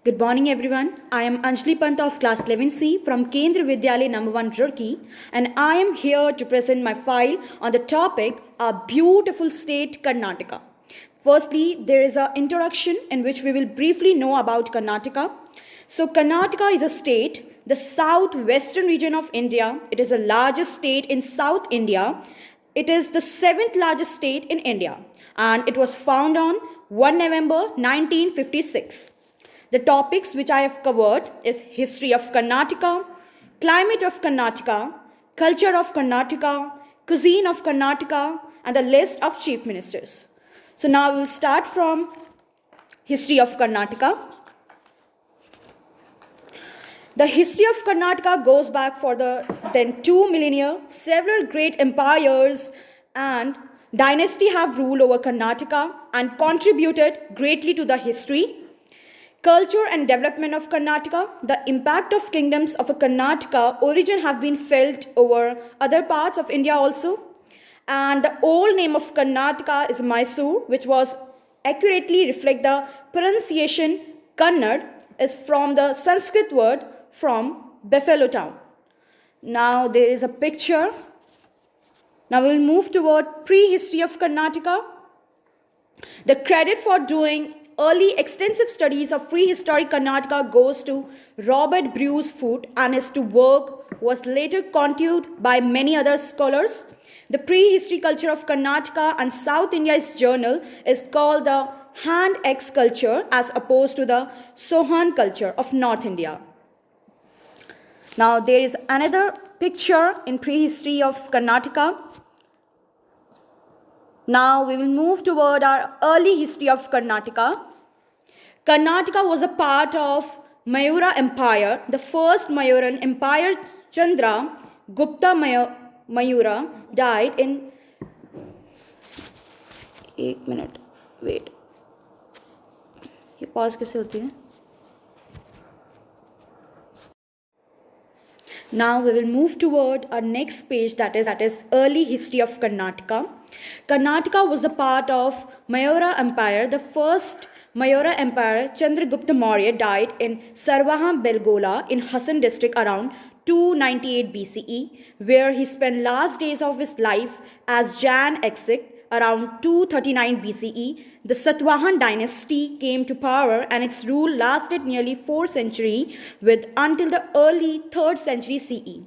Good morning everyone. I am Anjali Pant of class 11C from Kendra Vidyalaya number 1 Roorkee, and I am here to present my file on the topic our beautiful state Karnataka. Firstly, there is an introduction in which we will briefly know about Karnataka. So Karnataka is a state, the southwestern region of India. It is the largest state in South India. It is the 7th largest state in India, and it was founded on 1 November 1956. The topics which I have covered is history of Karnataka, climate of Karnataka, culture of Karnataka, cuisine of Karnataka, and the list of chief ministers. So now we will start from history of Karnataka. The history of Karnataka goes back for then 2 millennia. Several great empires and dynasty have ruled over Karnataka and contributed greatly to the history. Culture and development of Karnataka. The impact of kingdoms of a Karnataka origin have been felt over other parts of India also. And the old name of Karnataka is Mysore, which was accurately reflect the pronunciation. Kannad is from the Sanskrit word from Buffalo town. Now there is a picture. Now we will move toward prehistory of Karnataka. The credit for doing early extensive studies of prehistoric Karnataka goes to Robert Bruce Foote, and his work was later continued by many other scholars. The prehistory culture of Karnataka and South India's journal is called the hand axe culture as opposed to the Sohan culture of North India. Now there is another picture in prehistory of Karnataka. Now we will move toward our early history of Karnataka. Karnataka was a part of Mayura Empire. The first Mayuran empire, Chandra Gupta Mayura, died in... एक minute wait, ये pause कैसे होती है? Now we will move toward our next page, that is early history of Karnataka. Karnataka was the part of Mayura Empire. The first Mayura Empire, Chandragupta Maurya, died in Sarvaha Belgola in Hassan district around 298 BCE, where he spent last days of his life as Jan Exik. Around 239 BCE, the Satvahan dynasty came to power, and its rule lasted nearly 4 centuries until the early 3rd century CE.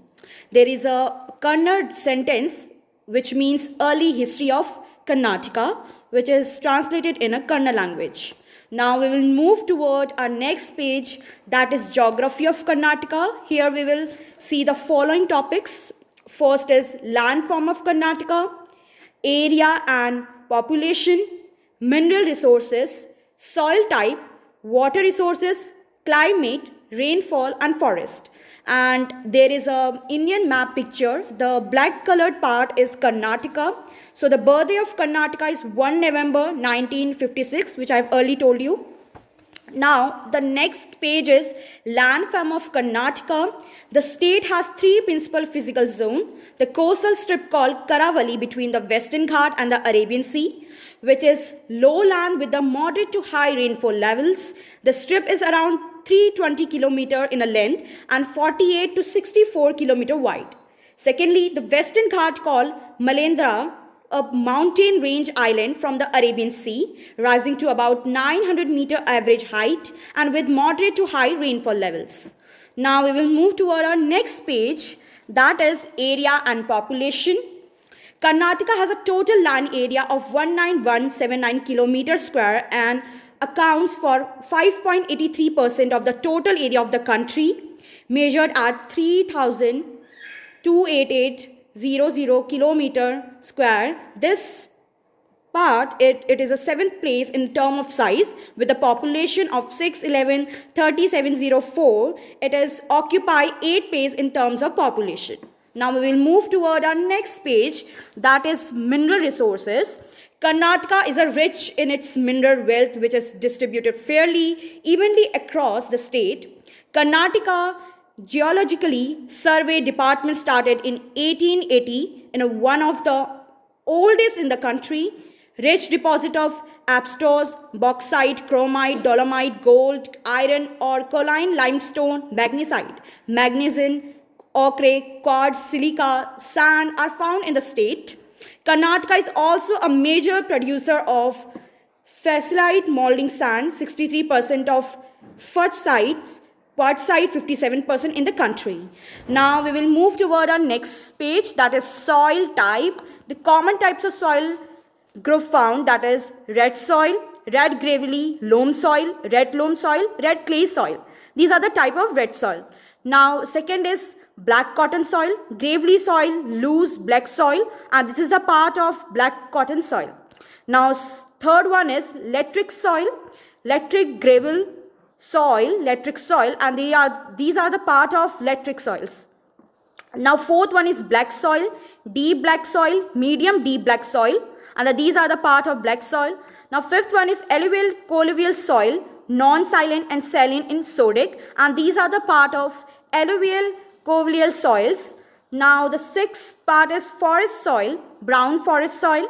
There is a Kannada sentence which means early history of Karnataka, which is translated in a Kannada language. Now we will move toward our next page, that is geography of Karnataka. Here we will see the following topics. First is landform of Karnataka, area and population, mineral resources, soil type, water resources, climate, rainfall and forest. And there is a Indian map picture. The black colored part is Karnataka. So the birthday of Karnataka is 1 November 1956, which I have early told you. Now, the next page is landform of Karnataka. The state has 3 principal physical zones. The coastal strip called Karavali between the Western Ghat and the Arabian Sea, which is lowland with the moderate to high rainfall levels. The strip is around 320 km in a length and 48 to 64 km wide. Secondly, the Western Ghat called Malendra, a mountain range island from the Arabian Sea, rising to about 900 meter average height and with moderate to high rainfall levels. Now we will move toward our next page, that is area and population. Karnataka has a total land area of 19179 km square and accounts for 5.83% of the total area of the country, measured at 3,288 km square. This part, it is a 7th place in term of size with a population of 611,3704. It is occupy 8th place in terms of population. Now we will move toward our next page, that is mineral resources. Karnataka is rich in its mineral wealth, which is distributed fairly evenly across the state. Karnataka Geologically Survey Department started in 1880 in one of the oldest in the country. Rich deposit of asbestos, bauxite, chromite, dolomite, gold, iron or kaolin, limestone, magnesite, magnesium, ochre, quartz, silica, sand are found in the state. Karnataka is also a major producer of facilite molding sand, 63% of quartzite, 57% in the country. Now we will move toward our next page, that is soil type. The common types of soil group found, that is red soil, red gravelly, loam soil, red clay soil. These are the type of red soil. Now second is black cotton soil, gravelly soil, loose black soil, and this is the part of black cotton soil. Now third one is lateric soil, lateric gravel soil, lateric soil, and these are the part of lateric soils. Now fourth one is black soil, deep black soil, medium deep black soil, and these are the part of black soil. Now fifth one is alluvial colluvial soil, non-silent and saline in sodic, and these are the part of alluvial colluvial soils. Now the sixth part is forest soil, brown forest soil,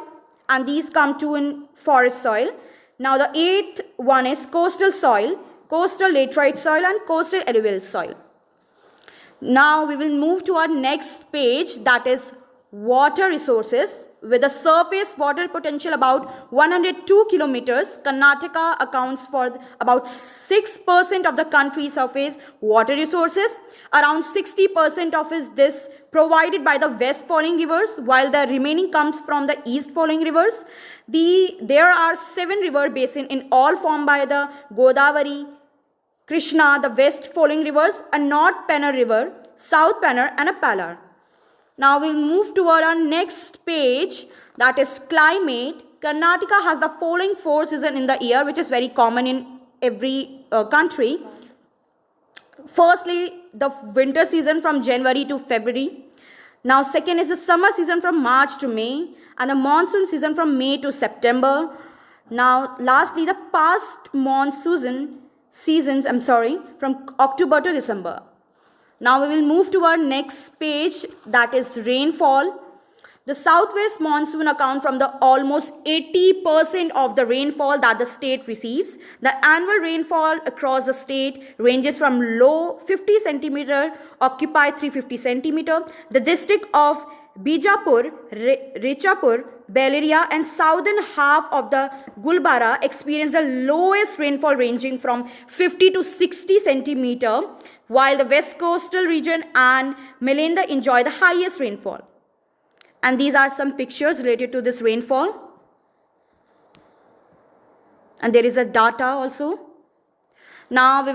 and these come to in forest soil. Now the eighth one is coastal soil, coastal laterite soil and coastal alluvial soil. Now we will move to our next page, that is water resources. With a surface water potential about 102 kilometers, Karnataka accounts for about 6% of the country's surface water resources. Around 60% of this provided by the west flowing rivers, while the remaining comes from the east flowing rivers. There are 7 river basins in all formed by the Godavari, Krishna, the west flowing rivers, a North Pennar river, South Pennar and a Palar. Now we will move toward our next page, that is climate. Karnataka has the following 4 seasons in the year, which is very common in every country. Firstly, the winter season from January to February. Now second is the summer season from March to May, and the monsoon season from May to September. Now lastly, the past monsoon seasons from October to December. Now we will move to our next page, that is rainfall. The southwest monsoon accounts from the almost 80% of the rainfall that the state receives. The annual rainfall across the state ranges from low 50 centimeter, occupy 350 centimeter. The district of Bijapur, Rechapur, Beleria and southern half of the Gulbara experience the lowest rainfall ranging from 50 to 60 centimeter, while the west coastal region and Melinda enjoy the highest rainfall. And these are some pictures related to this rainfall. And there is a data also. Now we